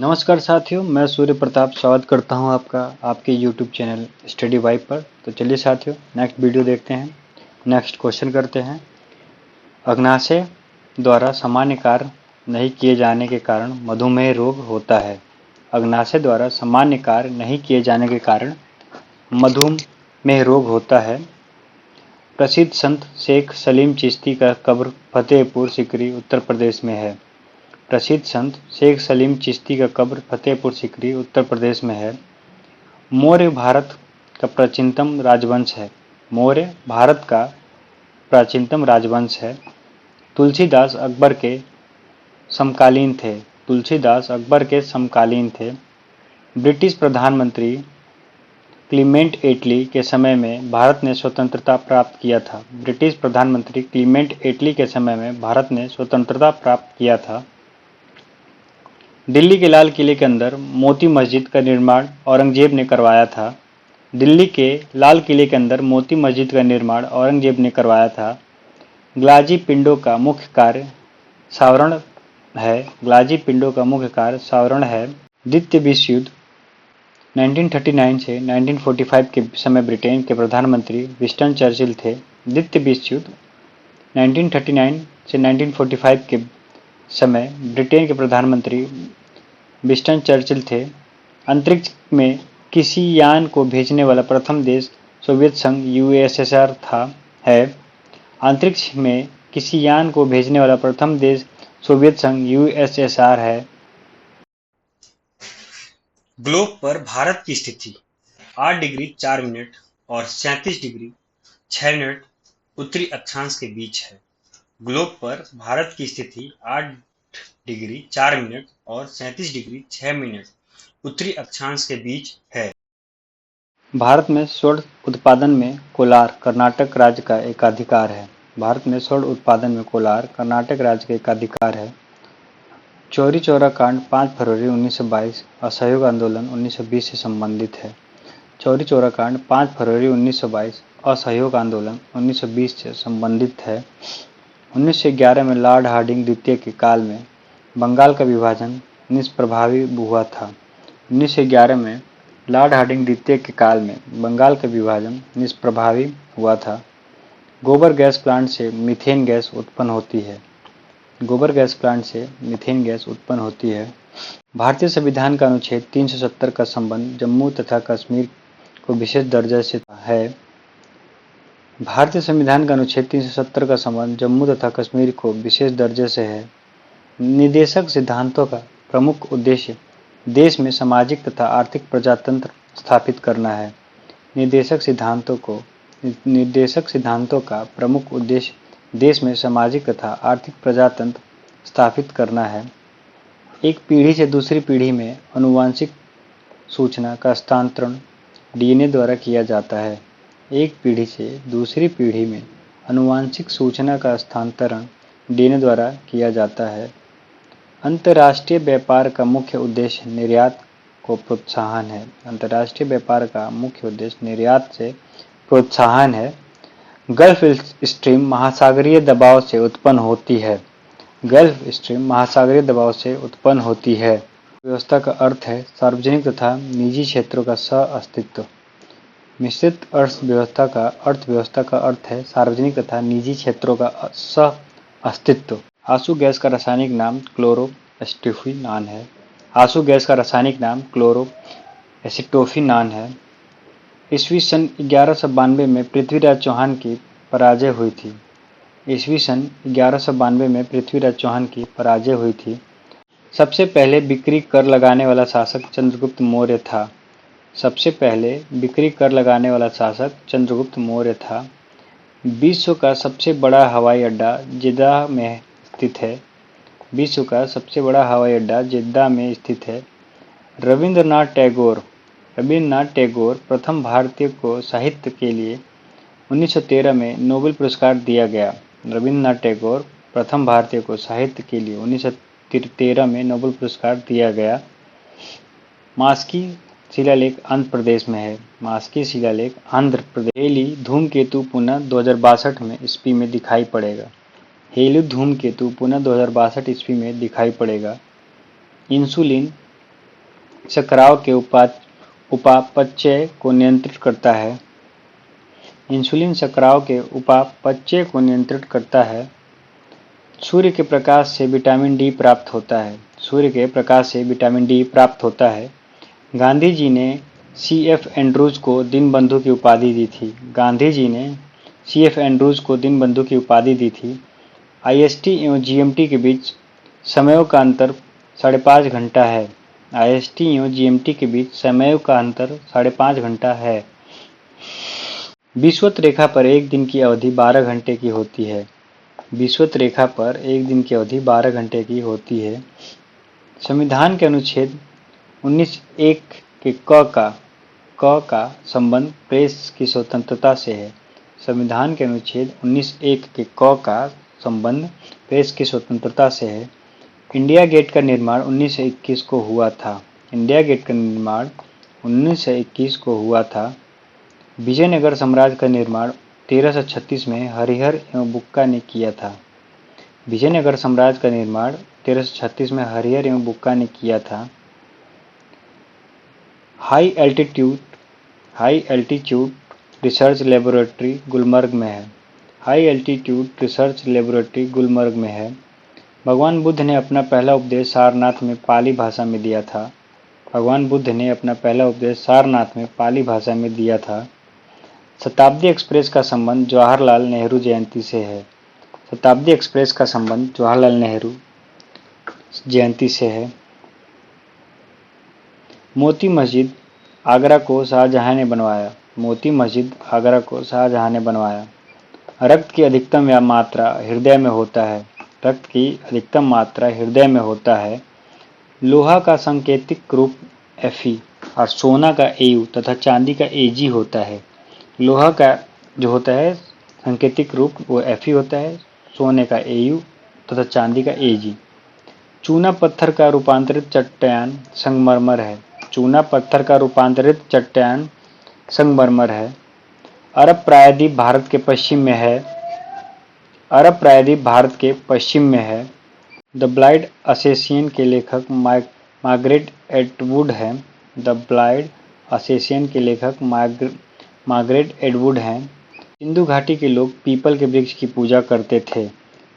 नमस्कार साथियों, मैं सूर्य प्रताप स्वागत करता हूं आपका आपके YouTube चैनल स्टडी वाइब पर। तो चलिए साथियों, नेक्स्ट वीडियो देखते हैं। नेक्स्ट क्वेश्चन करते हैं। अग्नाशय द्वारा सामान्य कार्य नहीं किए जाने के कारण मधुमेह रोग होता है। अग्नाशय द्वारा सामान्य कार्य नहीं किए जाने के कारण मधुमेह रोग होता है। प्रसिद्ध संत शेख सलीम चिश्ती का कब्र फतेहपुर सीकरी उत्तर प्रदेश में है। प्रसिद्ध संत शेख सलीम चिश्ती का कब्र फतेहपुर सीकरी उत्तर प्रदेश में है। मौर्य भारत का प्राचीनतम राजवंश है। मौर्य भारत का प्राचीनतम राजवंश है। तुलसीदास अकबर के समकालीन थे। तुलसीदास अकबर के समकालीन थे। ब्रिटिश प्रधानमंत्री क्लीमेंट एटली के समय में भारत ने स्वतंत्रता प्राप्त किया था। ब्रिटिश प्रधानमंत्री क्लीमेंट एटली के समय में भारत ने स्वतंत्रता प्राप्त किया था। दिल्ली के लाल किले के अंदर मोती मस्जिद का निर्माण औरंगजेब ने करवाया था। दिल्ली के लाल किले के अंदर मोती मस्जिद का निर्माण औरंगजेब ने करवाया था। ग्लाजी पिंडों का मुख्य कार्य सावरण है। ग्लाजी पिंडों का मुख्य कार्य सावरण है। द्वितीय विश्व युद्ध 1939 से 1945 के समय ब्रिटेन के प्रधानमंत्री विंस्टन चर्चिल थे। द्वितीय विश्व युद्ध 1939 से 1945 के समय ब्रिटेन के प्रधानमंत्री विंस्टन चर्चिल थे। अंतरिक्ष में किसी यान को भेजने वाला प्रथम देश सोवियत संघ यूएसएसआर है। अंतरिक्ष में किसी यान को भेजने वाला प्रथम देश सोवियत संघ यूएसएसआर है। ग्लोब पर भारत की स्थिति 8 डिग्री 4 मिनट और 37 डिग्री 6 मिनट उत्तरी अक्षांश के बीच है। ग्लोब पर भारत की स्थिति 8 डिग्री 4 मिनट और 37 डिग्री 6 मिनट उत्तरी अक्षांश के बीच है। भारत में स्वर्ण उत्पादन में कोलार कर्नाटक राज्य का एकाधिकार है। भारत में स्वर्ण उत्पादन में कोलार कर्नाटक राज्य का एकाधिकार है। चौरी चौरा कांड 5 फरवरी 1922 असहयोग आंदोलन 1920 से संबंधित है। चौरी चौरा कांड 5 फरवरी 1922 असहयोग आंदोलन 1920 से संबंधित है। 1911 में लॉर्ड हार्डिंग द्वितीय के काल में बंगाल का विभाजन निष्प्रभावी हुआ था। 1911 में लॉर्ड हार्डिंग द्वितीय के काल में बंगाल का विभाजन निष्प्रभावी हुआ था। गोबर गैस प्लांट से मीथेन गैस उत्पन्न होती है। गोबर गैस प्लांट से मीथेन गैस उत्पन्न होती है। भारतीय संविधान का अनुच्छेद 370 का संबंध जम्मू तथा कश्मीर को विशेष दर्जा से है। भारतीय संविधान का अनुच्छेद 370 का संबंध जम्मू तथा कश्मीर को विशेष दर्जे से है। निर्देशक सिद्धांतों का प्रमुख उद्देश्य देश में सामाजिक तथा आर्थिक प्रजातंत्र स्थापित करना है। निर्देशक सिद्धांतों का प्रमुख उद्देश्य देश में सामाजिक तथा आर्थिक प्रजातंत्र स्थापित करना है। एक पीढ़ी से दूसरी पीढ़ी में आनुवंशिक सूचना का हस्तांतरण डीएनए द्वारा किया जाता है। एक पीढ़ी से दूसरी पीढ़ी में आनुवंशिक सूचना का हस्तांतरण डीएनए द्वारा किया जाता है। अंतर्राष्ट्रीय व्यापार का मुख्य उद्देश्य निर्यात को प्रोत्साहन है। अंतर्राष्ट्रीय व्यापार का मुख्य उद्देश्य निर्यात से प्रोत्साहन है। गल्फ स्ट्रीम महासागरीय दबाव से उत्पन्न होती है। गल्फ स्ट्रीम महासागरीय दबाव से उत्पन्न होती है। व्यवस्था का अर्थ है सार्वजनिक तथा निजी क्षेत्रों का सह-अस्तित्व। मिश्रित अर्थव्यवस्था का अर्थ है सार्वजनिक तथा निजी क्षेत्रों का सह-अस्तित्व। आंसू गैस का रासायनिक नाम क्लोरोएसिटोफिनान है। आंसू गैस का रासायनिक नाम क्लोरोएसिटोफिनान है। ईस्वी सन 1192 में पृथ्वीराज चौहान की पराजय हुई थी। ईस्वी सन 1192 में पृथ्वीराज चौहान की पराजय हुई थी। सबसे पहले बिक्री कर लगाने वाला शासक चंद्रगुप्त मौर्य था। सबसे पहले बिक्री कर लगाने वाला शासक चंद्रगुप्त मौर्य था। विश्व का सबसे बड़ा हवाई अड्डा जेद्दाह में स्थित है। विश्व का सबसे बड़ा हवाई अड्डा जेद्दाह में स्थित है। रविंद्रनाथ टैगोर प्रथम भारतीय को साहित्य के लिए 1913 में नोबेल पुरस्कार दिया गया। रविंद्रनाथ टैगोर प्रथम भारतीय को साहित्य के लिए 1913 में नोबेल पुरस्कार दिया गया। मास्की शिलालेख आंध्र प्रदेश में है। मास्की शिलालेख आंध्र प्रदेश। हेली धूमकेतु पुनः 2062 में ईस्वी में दिखाई पड़ेगा। हेली धूमकेतु पुनः 2062 ईस्वी में दिखाई पड़ेगा। इंसुलिन स्राव के उपापचय को नियंत्रित करता है। इंसुलिन स्राव के उपापचय को नियंत्रित करता है। सूर्य के प्रकाश से विटामिन डी प्राप्त होता है। सूर्य के प्रकाश से विटामिन डी प्राप्त होता है। गांधी जी ने सी.एफ. एंड्रूज को दीनबंधु की उपाधि दी थी। गांधी जी ने सी.एफ. एंड्रूज को दीनबंधु की उपाधि दी थी। आईएसटी एवं जीएमटी के बीच समयों का अंतर 5.5 घंटा है। आईएसटी एवं जीएमटी के बीच समय का अंतर 5.5 घंटा है। विषुवत रेखा पर एक दिन की अवधि 12 घंटे की होती है। विषुवत रेखा पर एक दिन की अवधि 12 घंटे की होती है। संविधान के अनुच्छेद 19(1) के क का संबंध प्रेस की स्वतंत्रता से है। संविधान के अनुच्छेद 19(1) के क का संबंध प्रेस की स्वतंत्रता से है। इंडिया गेट का निर्माण 1921 को हुआ था। इंडिया गेट का निर्माण 1921 को हुआ था। विजयनगर साम्राज्य का निर्माण 1336 में हरिहर एवं बुक्का ने किया था। विजयनगर साम्राज्य का निर्माण 1336 में हरिहर एवं बुक्का ने किया था। High altitude research laboratory Gulmarg में है। High altitude research laboratory Gulmarg में है। भगवान बुद्ध ने अपना पहला उपदेश सारनाथ में पाली भाषा में दिया था। भगवान बुद्ध ने अपना पहला उपदेश सारनाथ में पाली भाषा में दिया था। शताब्दी एक्सप्रेस का संबंध जवाहरलाल नेहरू जयंती से है। शताब्दी एक्सप्रेस का संबंध जवाहरलाल नेहरू जयंती से है। मोती मस्जिद आगरा को शाहजहां ने बनवाया। मोती मस्जिद आगरा को शाहजहां ने बनवाया। रक्त की अधिकतम मात्रा हृदय में होता है। रक्त की अधिकतम मात्रा हृदय में होता है। लोहा का सांकेतिक रूप Fe और सोना का Au तथा चांदी का Ag होता है। लोहा का जो होता है सांकेतिक रूप वो Fe होता है, सोने का Au तथा चांदी का Ag। चूना पत्थर का रूपांतरित चट्टान संगमरमर है। चूना पत्थर का रूपांतरित चट्टान संगमरमर है। अरब प्रायद्वीप भारत के पश्चिम में है। अरब प्रायद्वीप भारत के पश्चिम में है। द ब्लाइंड असेसियन के लेखक मार्गरेट एटवुड हैं। द ब्लाइंड असेसियन के लेखक मार्गरेट एटवुड हैं। सिंधु घाटी के लोग पीपल के वृक्ष की पूजा करते थे।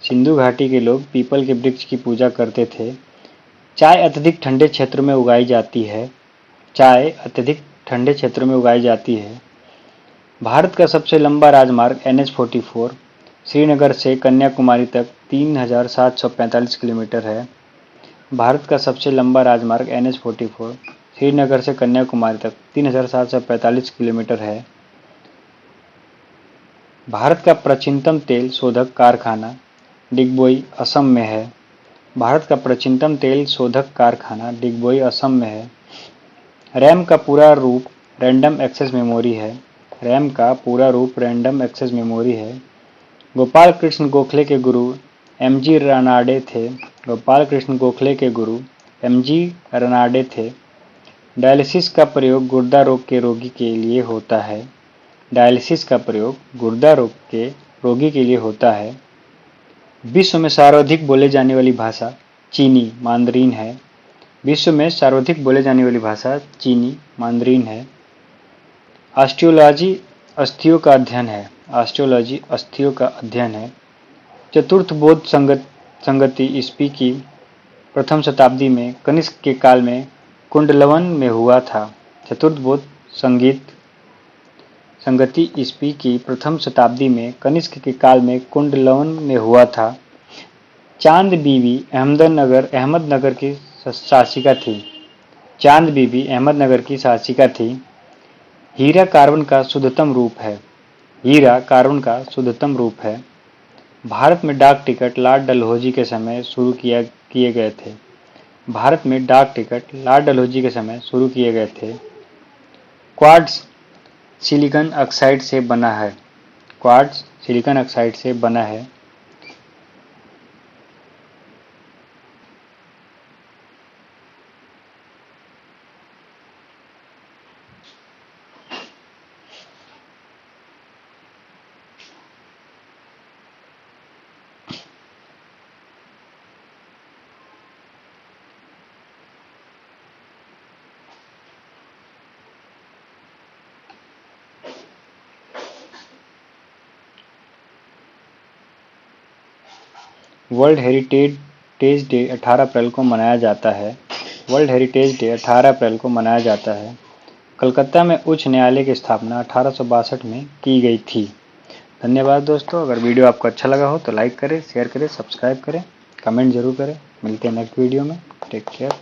सिंधु घाटी के लोग पीपल के वृक्ष की पूजा करते थे। चाय अत्यधिक ठंडे क्षेत्र में उगाई जाती है। चाय अत्यधिक ठंडे क्षेत्र में उगाई जाती है। भारत का सबसे लंबा राजमार्ग NH-44 श्रीनगर से कन्याकुमारी तक 3745 किलोमीटर है। भारत का सबसे लंबा राजमार्ग NH-44 श्रीनगर से कन्याकुमारी तक 3745 किलोमीटर है। भारत का प्राचीनतम तेल शोधक कारखाना डिगबोई असम में है। भारत का प्राचीनतम तेल शोधक कारखाना डिगबोई असम में है। रैम का पूरा रूप रैंडम एक्सेस मेमोरी है। रैम का पूरा रूप रैंडम एक्सेस मेमोरी है। गोपाल कृष्ण गोखले के गुरु MG रनाडे थे। गोपाल कृष्ण गोखले के गुरु MG रनाडे थे। डायलिसिस का प्रयोग गुर्दा रोग के रोगी के लिए होता है। डायलिसिस का प्रयोग गुर्दा रोग के रोगी के लिए होता है। विश्व में सर्वाधिक बोले जाने वाली भाषा चीनी मांdarin है। विश्व में सर्वाधिक बोले जाने वाली भाषा चीनी मांdarin है। ऑस्टियोलॉजी अस्थियों का अध्ययन है। ऑस्टियोलॉजी अस्थियों का अध्ययन है। चतुर्थ बौद्ध संगति ईस्वी की प्रथम शताब्दी में कनिष्क के काल में कुंडलवन में हुआ था। चतुर्थ बौद्ध संगति ईस्वी की प्रथम शताब्दी में कनिष्क के काल में कुंडलवन में हुआ था। चांद बीबी अहमदनगर की शासिका थी। चांद बीबी अहमदनगर की शासिका थी। हीरा कार्बन का शुद्धतम रूप है। हीरा कार्बन का शुद्धतम रूप है। भारत में डाक टिकट लॉर्ड डलहौजी के समय शुरू किए गए थे। भारत में डाक टिकट लॉर्ड डलहौजी के समय शुरू किए गए थे। क्वार्ट्ज सिलिकॉन ऑक्साइड से बना है। क्वार्ट्ज सिलिकॉन ऑक्साइड से बना है। वर्ल्ड हेरिटेज डे 18 अप्रैल को मनाया जाता है। वर्ल्ड हेरिटेज डे 18 अप्रैल को मनाया जाता है। कलकत्ता में उच्च न्यायालय की स्थापना 1862 में की गई थी। धन्यवाद दोस्तों। अगर वीडियो आपको अच्छा लगा हो तो लाइक करें, शेयर करें, सब्सक्राइब करें, कमेंट जरूर करें। मिलते हैं नेक्स्ट वीडियो में। Take care.